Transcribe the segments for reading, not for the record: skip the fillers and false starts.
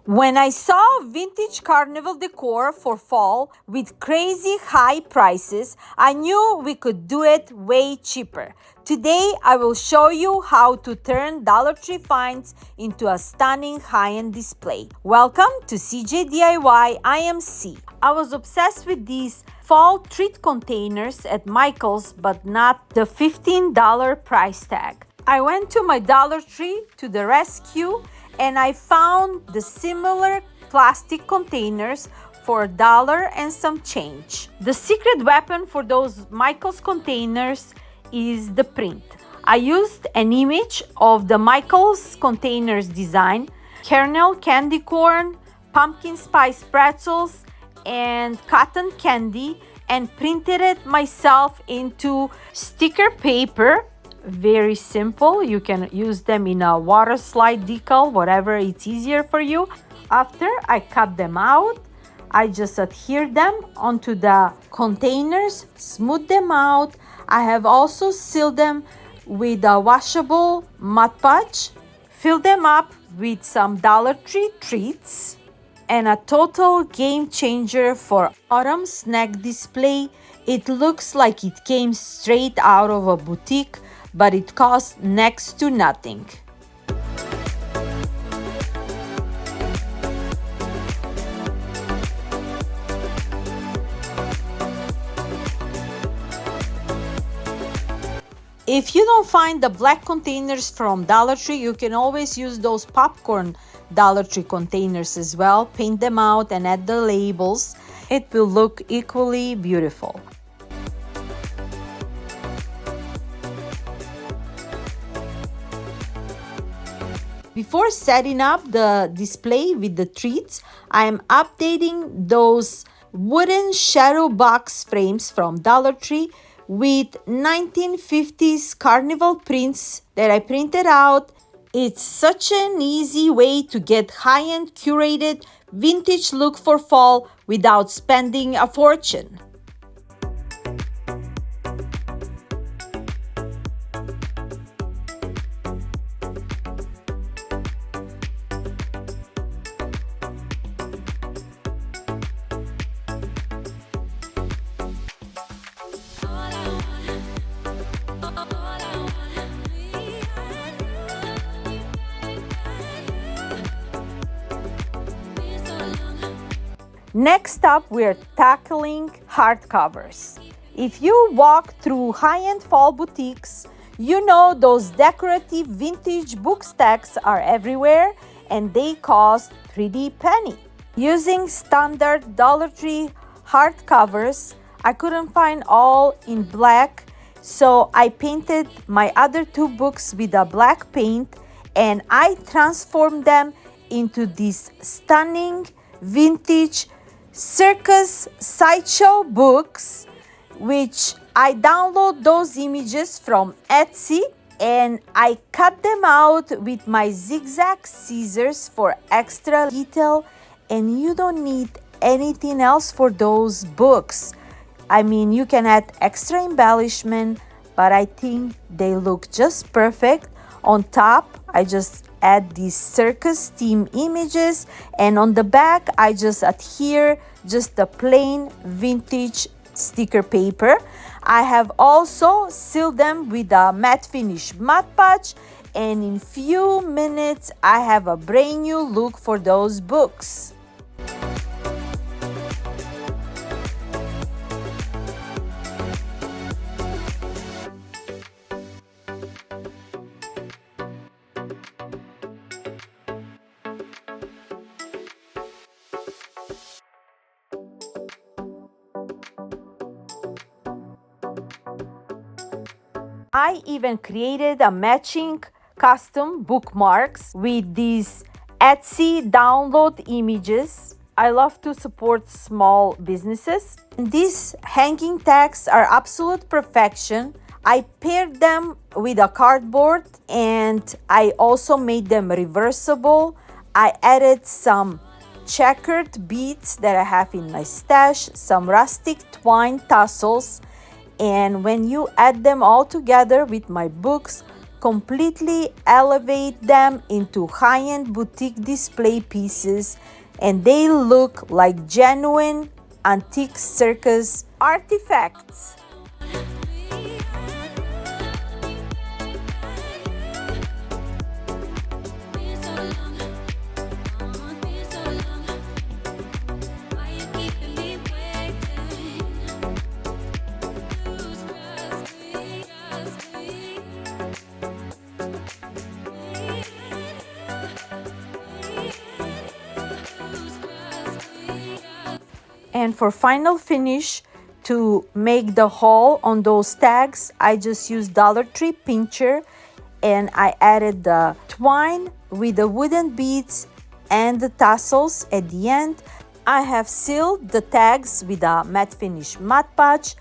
When I saw vintage carnival decor for fall with crazy high prices, I knew we could do it way cheaper. Today, I will show you how to turn Dollar Tree finds into a stunning high-end display. Welcome to Ceejdiy DIY. I am C. I was obsessed with these fall treat containers at Michael's, but not the $15 price tag. I went to my Dollar Tree to the rescue and I found the similar plastic containers for $1 and some change. The secret weapon for those Michael's containers is the print. I used an image of the Michael's containers design, caramel candy corn, pumpkin spice pretzels, and cotton candy, and printed it myself into sticker paper. Very simple. You can use them in a water slide decal, whatever it's easier for you. After I cut them out, I just adhere them onto the containers, smooth them out. I have also sealed them with a washable Mod Podge, fill them up with some Dollar Tree treats, and a total game changer for autumn snack display. It looks like it came straight out of a boutique, but it costs next to nothing. If you don't find the black containers from Dollar Tree, you can always use those popcorn Dollar Tree containers as well. Paint them out and add the labels. It will look equally beautiful. Before setting up the display with the treats, I am updating those wooden shadow box frames from Dollar Tree with 1950s carnival prints that I printed out. It's such an easy way to get high-end curated vintage look for fall without spending a fortune. Next up, we're tackling hardcovers. If you walk through high-end fall boutiques, you know those decorative vintage book stacks are everywhere and they cost pretty penny. Using standard Dollar Tree hardcovers, I couldn't find all in black, so I painted my other two books with a black paint and I transformed them into these stunning vintage circus sideshow books, which I download those images from Etsy and I cut them out with my zigzag scissors for extra detail, and you don't need anything else for those books. I mean, you can add extra embellishment, but I think they look just perfect. On top, I just add these circus theme images, and on the back I just adhere just the plain vintage sticker paper. I have also sealed them with a matte finish Mod Podge, and in few minutes I have a brand new look for those books. I even created a matching custom bookmarks with these Etsy download images. I love to support small businesses. These hanging tags are absolute perfection. I paired them with a cardboard and I also made them reversible. I added some checkered beads that I have in my stash, some rustic twine tassels, and when you add them all together with my books, completely elevate them into high-end boutique display pieces, and they look like genuine antique circus artifacts. And for final finish, to make the hole on those tags, I just used Dollar Tree pincher, and I added the twine with the wooden beads and the tassels at the end. I have sealed the tags with a matte finish Mod Podge,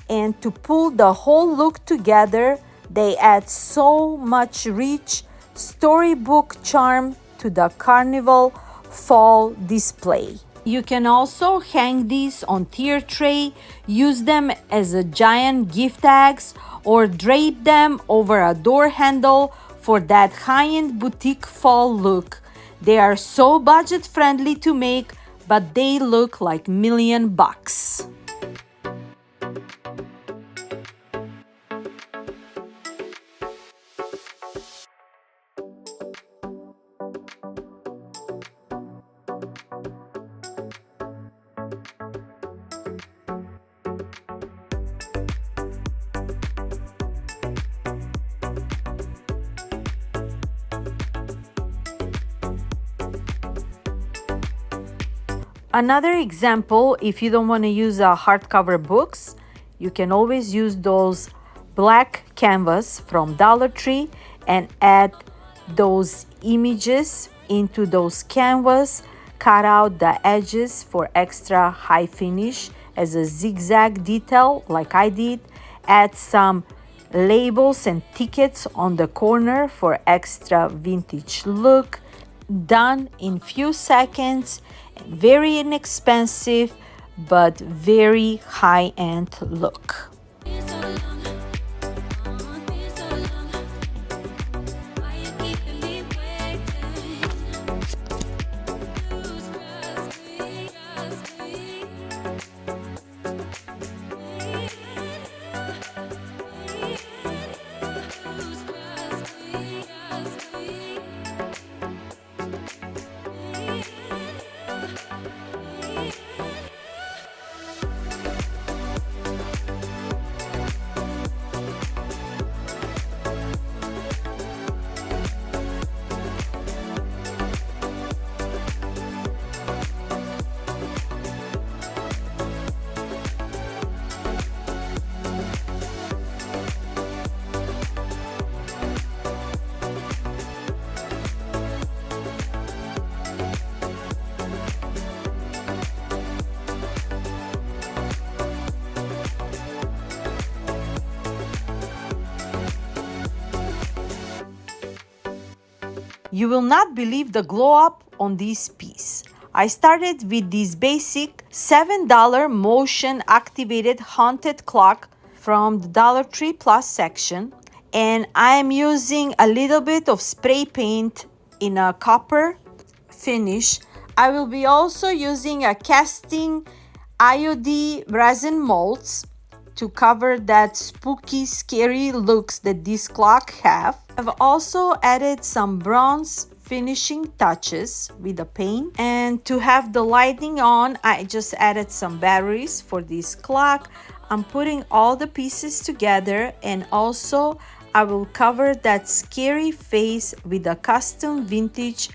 and to pull the whole look together, they add so much rich storybook charm to the carnival fall display. You can also hang these on tier tray, use them as a giant gift tags, or drape them over a door handle for that high-end boutique fall look. They are so budget friendly to make, but they look like $1,000,000. Another example, if you don't want to use hardcover books, you can always use those black canvas from Dollar Tree and add those images into those canvas, cut out the edges for extra high finish as a zigzag detail like I did, add some labels and tickets on the corner for extra vintage look. Done in few seconds. Very inexpensive but very high-end look. You will not believe the glow up on this piece. I started with this basic $7 motion activated haunted clock from the Dollar Tree Plus section, and I am using a little bit of spray paint in a copper finish. I will be also using a casting IOD resin molds to cover that spooky, scary looks that this clock have. I've also added some bronze finishing touches with the paint, and to have the lighting on, I just added some batteries for this clock. I'm putting all the pieces together, and also I will cover that scary face with a custom vintage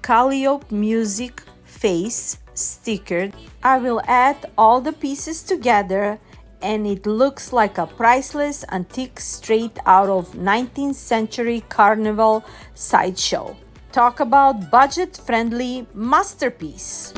Calliope music face sticker. I will add all the pieces together, and it looks like a priceless antique straight out of 19th century carnival sideshow. Talk about budget-friendly masterpiece.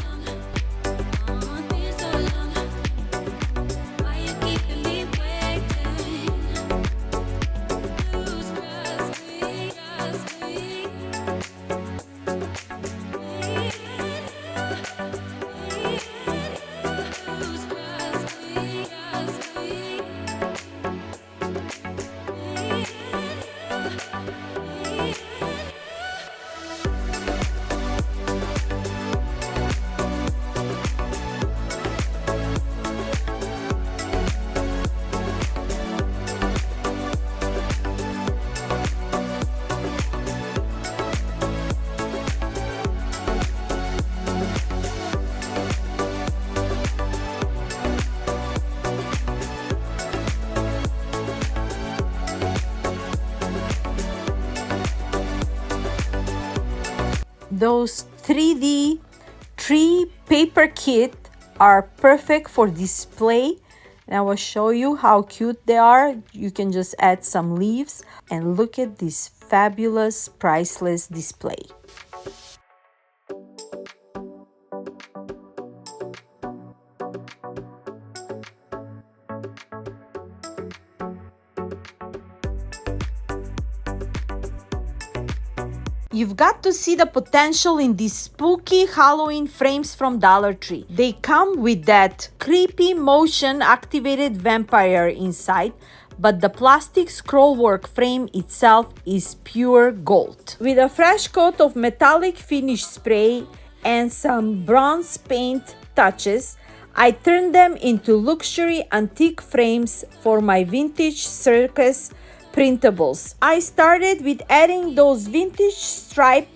Those 3D tree paper kit are perfect for display, and I will show you how cute they are. You can just add some leaves and look at this fabulous priceless display. You've got to see the potential in these spooky Halloween frames from Dollar Tree. They come with that creepy motion activated vampire inside, but the plastic scrollwork frame itself is pure gold. With a fresh coat of metallic finish spray and some bronze paint touches, I turned them into luxury antique frames for my vintage circus printables. I started with adding those vintage striped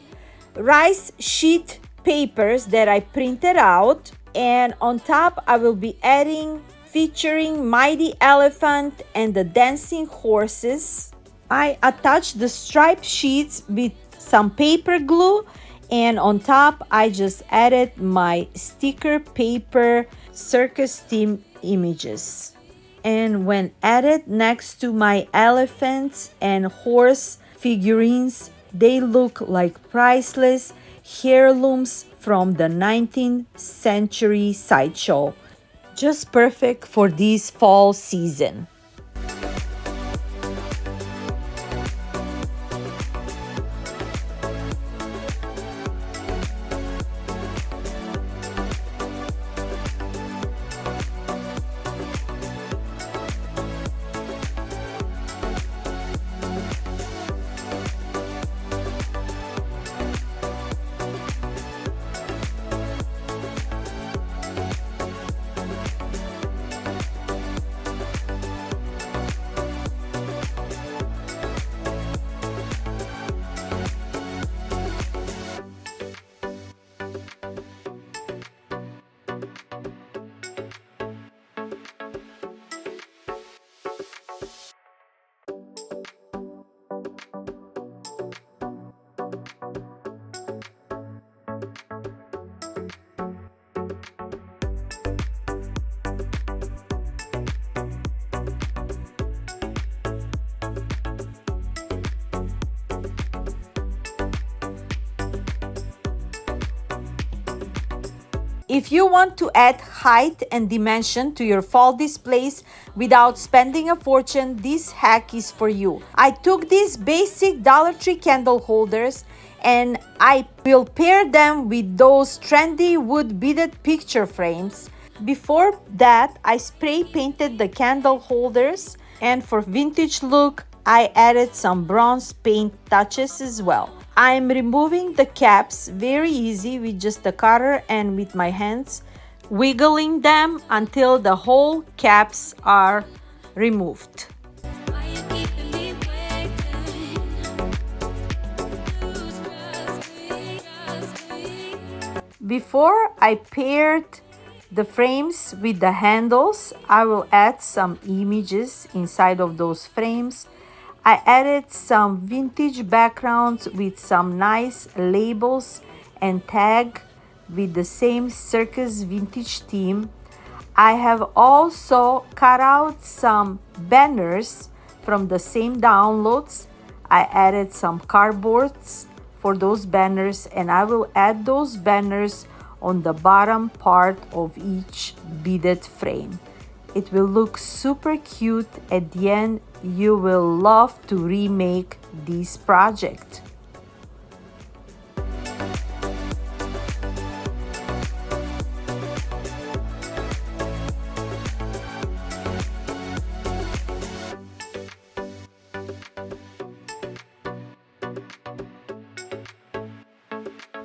rice sheet papers that I printed out, and on top I will be adding featuring Mighty Elephant and the dancing horses. I attached the striped sheets with some paper glue, and on top I just added my sticker paper circus theme images. And when added next to my elephants and horse figurines, they look like priceless heirlooms from the 19th century sideshow. Just perfect for this fall season. If you want to add height and dimension to your fall displays without spending a fortune, this hack is for you. I took these basic Dollar Tree candle holders and I will pair them with those trendy wood beaded picture frames. Before that, I spray painted the candle holders, and for vintage look, I added some bronze paint touches as well. I'm removing the caps very easy with just a cutter and with my hands, wiggling them until the whole caps are removed. Before I paired the frames with the handles, I will add some images inside of those frames. I added some vintage backgrounds with some nice labels and tag with the same circus vintage theme. I have also cut out some banners from the same downloads. I added some cardboards for those banners, and I will add those banners on the bottom part of each beaded frame. It will look super cute at the end. You will love to remake this project.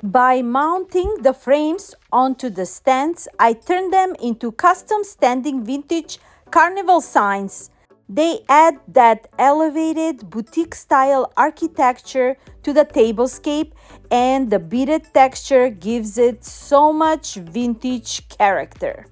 By mounting the frames onto the stands, I turned them into custom standing vintage carnival signs. They add that elevated boutique-style architecture to the tablescape, and the beaded texture gives it so much vintage character.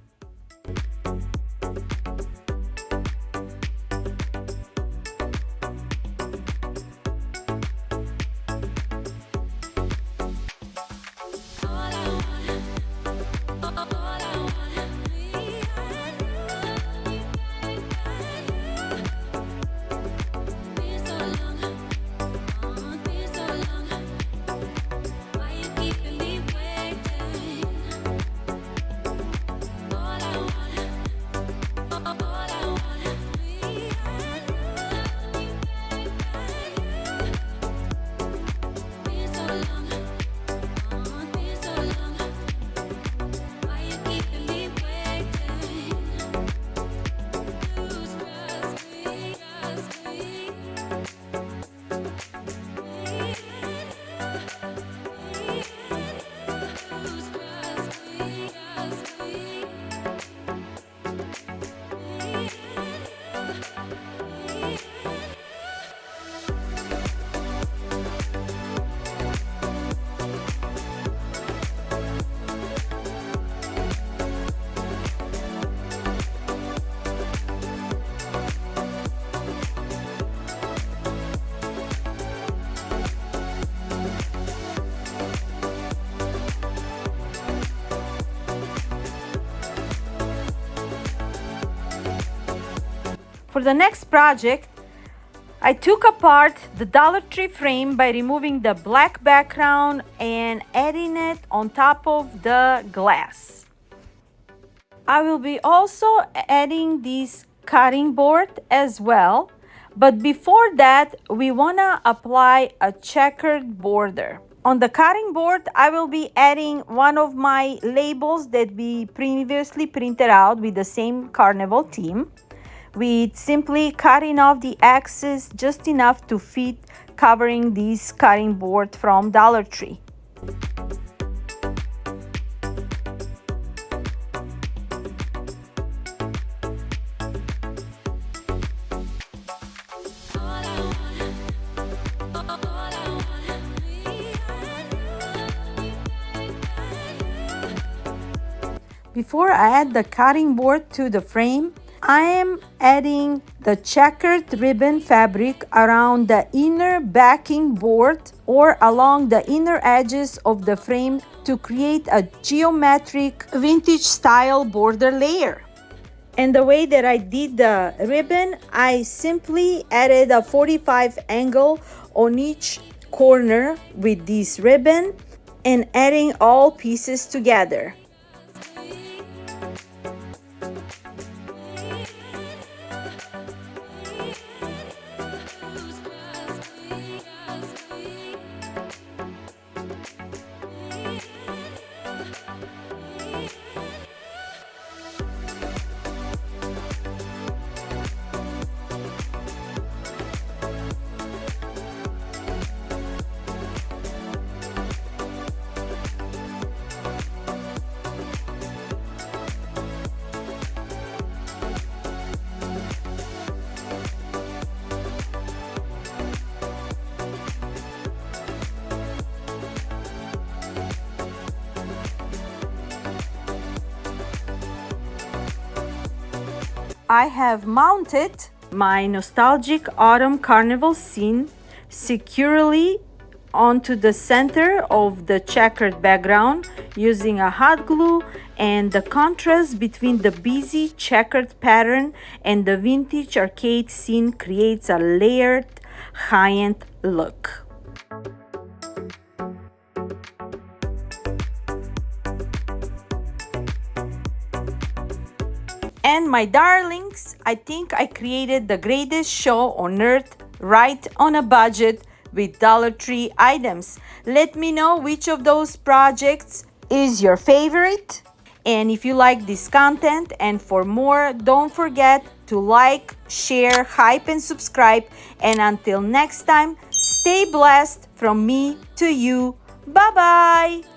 For the next project, I took apart the Dollar Tree frame by removing the black background and adding it on top of the glass. I will be also adding this cutting board as well, but before that, we wanna apply a checkered border. On the cutting board, I will be adding one of my labels that we previously printed out with the same carnival theme, with simply cutting off the axis just enough to fit, covering this cutting board from Dollar Tree. Before I add the cutting board to the frame, I am adding the checkered ribbon fabric around the inner backing board or along the inner edges of the frame to create a geometric vintage style border layer. And the way that I did the ribbon, I simply added a 45 angle on each corner with this ribbon and adding all pieces together. I have mounted my nostalgic autumn carnival scene securely onto the center of the checkered background using a hot glue, and the contrast between the busy checkered pattern and the vintage arcade scene creates a layered, high-end look. And my darlings, I think I created the greatest show on earth right on a budget with Dollar Tree items. Let me know which of those projects is your favorite. And if you like this content and for more, don't forget to like, share, hype, and subscribe. And until next time, stay blessed from me to you. Bye-bye.